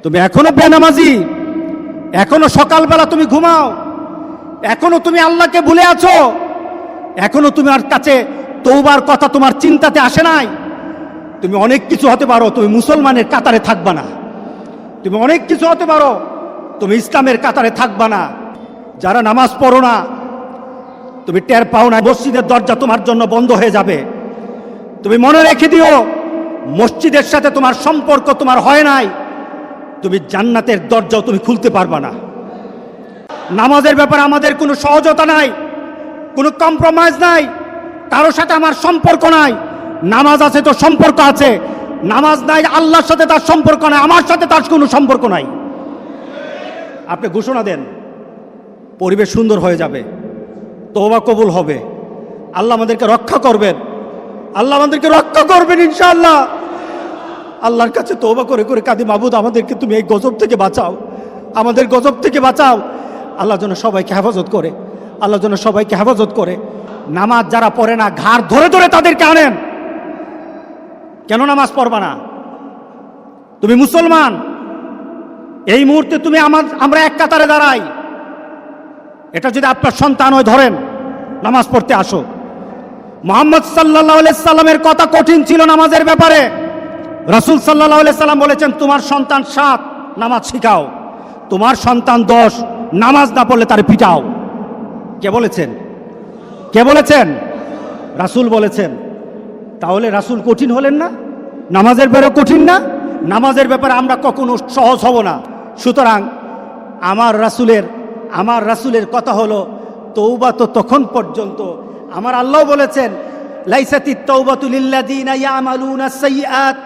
তুমি এখনো বেনামাজি, এখনো সকালবেলা তুমি ঘুমাও, এখনো তুমি আল্লাহকে ভুলে আছো, এখনো তোমার কাছে তওবার কথা তোমার চিন্তাতে আসে নাই। তুমি অনেক কিছু হতে পারো, তুমি মুসলমানের কাতারে থাকবা না। তুমি অনেক কিছু হতে পারো, তুমি ইসলামের কাতারে থাকবা না। যারা নামাজ পড়ো না, তুমি টের পাও না, মসজিদের দরজা তোমার জন্য বন্ধ হয়ে যাবে। তুমি মনে রেখে দিও, মসজিদের সাথে তোমার সম্পর্ক তোমার হয় নাই, তুমি জান্নাতের দরজাও তুমি খুলতে পারবা না। নামাজের ব্যাপারে আমাদের কোনো সহজতা নাই, কোনো কম্প্রোমাইজ নাই, কারোর সাথে আমার সম্পর্ক নাই। নামাজ আছে তো সম্পর্ক আছে, নামাজ নাই আল্লাহর সাথে তার সম্পর্ক নাই, আমার সাথে তার কোনো সম্পর্ক নাই। আপনি ঘোষণা দেন, পরিবেশ সুন্দর হয়ে যাবে, তওবা কবুল হবে, আল্লাহ আমাদেরকে রক্ষা করবেন, আল্লাহ আমাদেরকে রক্ষা করবেন ইনশাআল্লাহ। আল্লাহর কাছে তওবা করে করে কাঁদি, মাবুদ আমাদেরকে তুমি এই গজব থেকে বাঁচাও, আমাদের গজব থেকে বাঁচাও। আল্লাহ যেন সবাইকে হেফাজত করে, আল্লাহ যেন সবাইকে হেফাজত করে। নামাজ যারা পড়ে না, ঘাড় ধরে ধরে তাদেরকে আনেন। কেন নামাজ পড়বা না? তুমি মুসলমান, এই মুহূর্তে তুমি আমরা এক কাতারে দাঁড়াই। এটা যদি আপনার সন্তান হয়, ধরেন নামাজ পড়তে আসো। মুহাম্মদ সাল্লাল্লাহু আলাইহি সাল্লামের কথা কঠিন ছিল নামাজের ব্যাপারে। রাসূল সাল্লাল্লাহু আলাইহি সাল্লাম বলেছেন, তোমার সন্তান 7 নামাজ শিখাও, তোমার সন্তান 10 নামাজ না পড়লে তার পিটাও। কে বলেছেন? কে বলেছেন? রাসূল বলেছেন। তাহলে রাসূল কঠিন হলেন না? নামাজের ব্যাপারে কঠিন না? নামাজের ব্যাপারে আমরা কখনো সহজ হব না। সুতরাং আমার রাসূলের কথা হলো, তওবা তো তখন পর্যন্ত। আমার আল্লাহ বলেছেন, লাইসাতিত তাওবাতু লিল্লাযিনা ইয়ামালুনা সাইয়্যাত